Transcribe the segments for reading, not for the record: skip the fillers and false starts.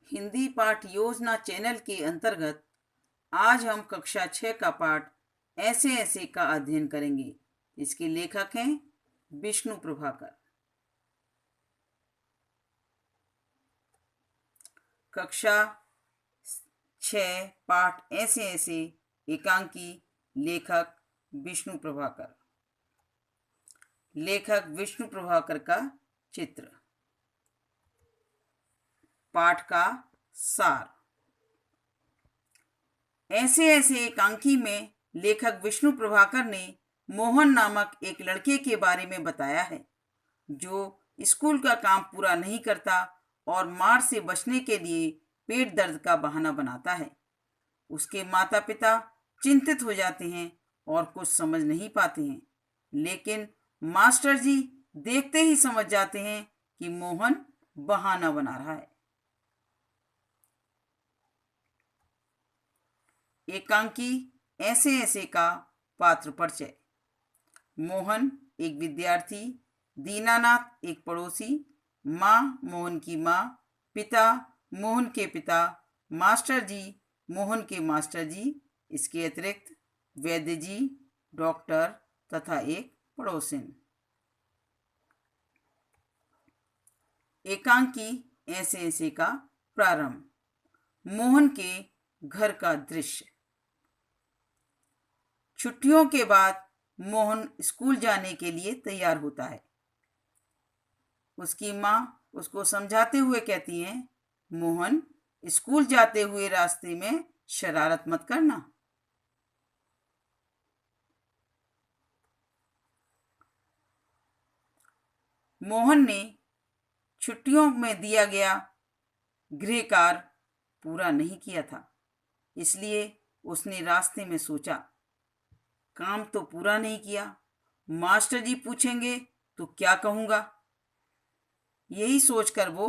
हिंदी पाठ योजना चैनल के अंतर्गत आज हम कक्षा 6 का पाठ ऐसे ऐसे का अध्ययन करेंगे। इसके लेखक हैं विष्णु प्रभाकर। कक्षा 6 पाठ ऐसे ऐसे एकांकी। लेखक विष्णु प्रभाकर। लेखक विष्णु प्रभाकर का चित्र। पाठ का सार। ऐसे ऐसे एकांकी में लेखक विष्णु प्रभाकर ने मोहन नामक एक लड़के के बारे में बताया है जो स्कूल का काम पूरा नहीं करता और मार से बचने के लिए पेट दर्द का बहाना बनाता है। उसके माता पिता चिंतित हो जाते हैं और कुछ समझ नहीं पाते हैं, लेकिन मास्टर जी देखते ही समझ जाते हैं कि मोहन बहाना बना रहा है। एकांकी ऐसे ऐसे का पात्र परिचय। मोहन एक विद्यार्थी, दीनानाथ एक पड़ोसी, माँ मोहन की माँ, पिता मोहन के पिता, मास्टर जी मोहन के मास्टर जी, इसके अतिरिक्त वैद्य जी, डॉक्टर तथा एक पड़ोसिन। एकांकी ऐसे ऐसे का प्रारंभ। मोहन के घर का दृश्य। छुट्टियों के बाद मोहन स्कूल जाने के लिए तैयार होता है। उसकी माँ उसको समझाते हुए कहती है, मोहन, स्कूल जाते हुए रास्ते में शरारत मत करना। मोहन ने छुट्टियों में दिया गया गृह कार्य पूरा नहीं किया था, इसलिए उसने रास्ते में सोचा, काम तो पूरा नहीं किया, मास्टर जी पूछेंगे तो क्या कहूँगा। यही सोचकर वो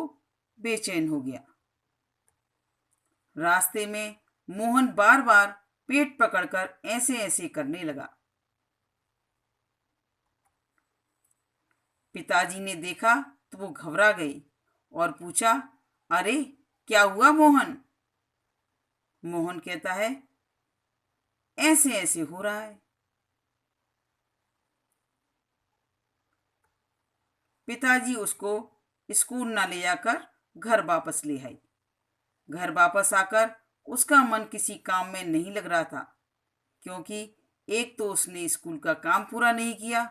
बेचैन हो गया। रास्ते में मोहन बार बार पेट पकड़कर ऐसे ऐसे करने लगा। पिताजी ने देखा तो वो घबरा गए और पूछा, अरे क्या हुआ मोहन? मोहन कहता है, ऐसे ऐसे हो रहा है। पिताजी उसको स्कूल ना ले जाकर घर वापस ले आए। घर वापस आकर उसका मन किसी काम में नहीं लग रहा था, क्योंकि एक तो उसने स्कूल का काम पूरा नहीं किया,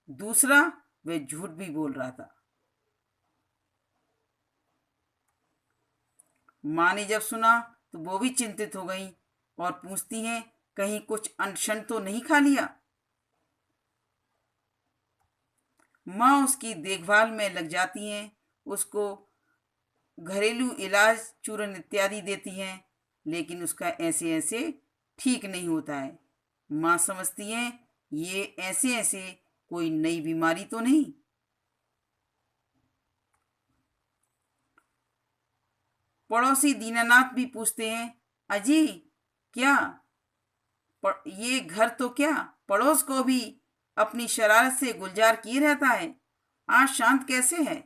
दूसरा वह झूठ भी बोल रहा था। माँ ने जब सुना तो वो भी चिंतित हो गई और पूछती हैं, कहीं कुछ अनशन तो नहीं खा लिया। माँ उसकी देखभाल में लग जाती हैं, उसको घरेलू इलाज, चूरन इत्यादि देती हैं, लेकिन उसका ऐसे ऐसे ठीक नहीं होता है। माँ समझती है ये ऐसे ऐसे कोई नई बीमारी तो नहीं। पड़ोसी दीनानाथ भी पूछते हैं, अजी क्या ये घर तो क्या पड़ोस को भी अपनी शरारत से गुलजार किए रहता है, आज शांत कैसे है?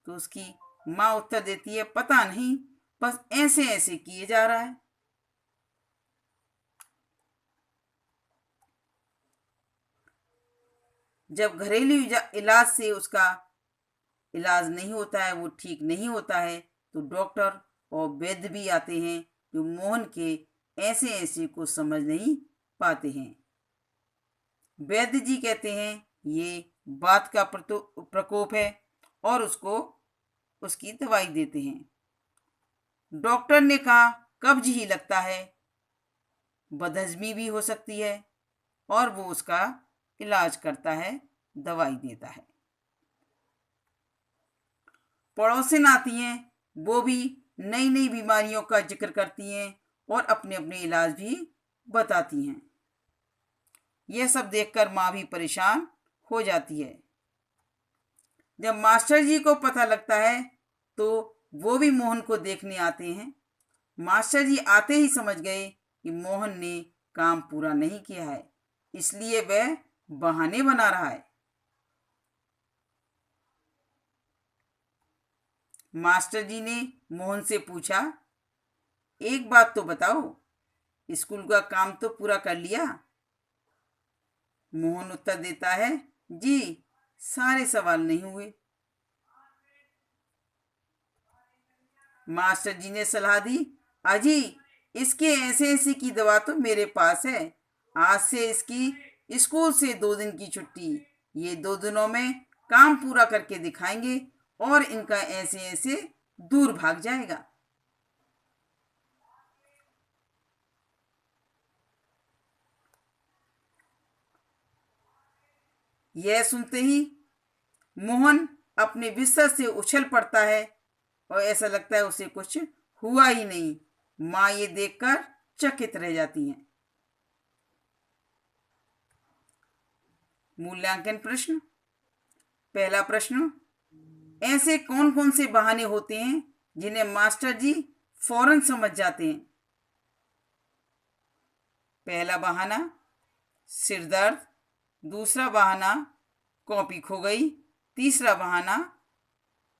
तो उसकी माँ उत्तर देती है, पता नहीं, बस ऐसे ऐसे किए जा रहा है। जब घरेलू इलाज से उसका इलाज नहीं होता है, वो ठीक नहीं होता है, तो डॉक्टर और वैद्य भी आते हैं जो मोहन के ऐसे ऐसे को समझ नहीं पाते हैं। वैद्य जी कहते हैं ये बात का प्रकोप है और उसको उसकी दवाई देते हैं। डॉक्टर ने कहा कब्ज ही लगता है, बदहजमी भी हो सकती है, और वो उसका इलाज करता है, दवाई देता है। पड़ोसिन आती हैं, वो भी नई नई बीमारियों का जिक्र करती हैं और अपने अपने इलाज भी बताती हैं। यह सब देखकर माँ भी परेशान हो जाती है। जब मास्टर जी को पता लगता है तो वो भी मोहन को देखने आते हैं। मास्टर जी आते ही समझ गए कि मोहन ने काम पूरा नहीं किया है, इसलिए वह बहाने बना रहा है। मास्टर जी ने मोहन से पूछा, एक बात तो बताओ, स्कूल का काम तो पूरा कर लिया? मोहन उत्तर देता है, जी सारे सवाल नहीं हुए। मास्टर जी ने सलाह दी, अजी इसके ऐसे ऐसे की दवा तो मेरे पास है, आज से इसकी स्कूल से 2 दिन की छुट्टी, ये 2 दिनों में काम पूरा करके दिखाएंगे और इनका ऐसे ऐसे दूर भाग जाएगा। यह सुनते ही मोहन अपने बिस्तर से उछल पड़ता है और ऐसा लगता है उसे कुछ हुआ ही नहीं। माँ ये देखकर चकित रह जाती हैं। मूल्यांकन प्रश्न। पहला प्रश्न, ऐसे कौन कौन से बहाने होते हैं जिन्हें मास्टर जी फौरन समझ जाते हैं? पहला बहाना सिर दर्द, दूसरा बहाना कॉपी खो गई, तीसरा बहाना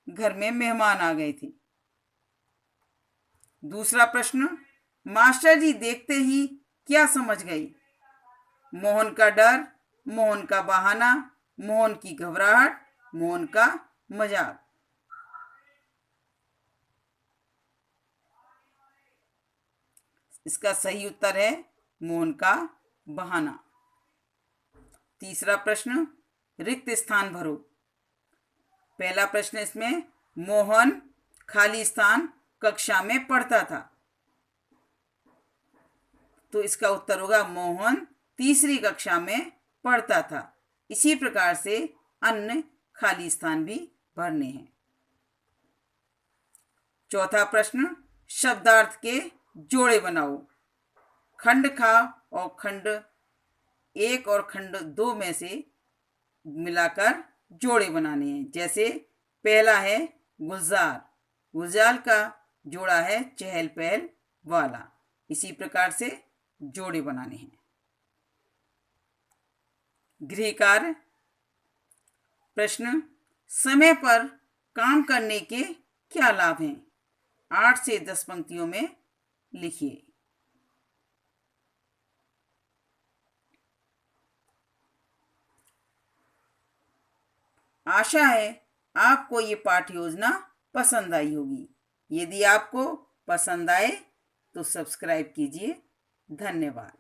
घर में मेहमान आ गए थे। दूसरा प्रश्न, मास्टर जी देखते ही क्या समझ गई? मोहन का डर, मोहन का बहाना, मोहन की घबराहट, मोहन का मजाक। इसका सही उत्तर है मोहन का बहाना। तीसरा प्रश्न, रिक्त स्थान भरो। पहला प्रश्न इसमें मोहन खाली स्थान कक्षा में पढ़ता था, तो इसका उत्तर होगा मोहन तीसरी कक्षा में पढ़ता था। इसी प्रकार से अन्य खाली स्थान भी भरने हैं। चौथा प्रश्न, शब्दार्थ के जोड़े बनाओ। खंड खा और खंड 1 और खंड 2 में से मिलाकर जोड़े बनाने हैं। जैसे पहला है गुलजार, गुलजार का जोड़ा है चहल पहल वाला। इसी प्रकार से जोड़े बनाने हैं। गृह कार्य। प्रश्न, समय पर काम करने के क्या लाभ हैं? 8 से 10 पंक्तियों में लिखिए। आशा है आपको ये पाठ योजना पसंद आई होगी। यदि आपको पसंद आए तो सब्सक्राइब कीजिए। धन्यवाद।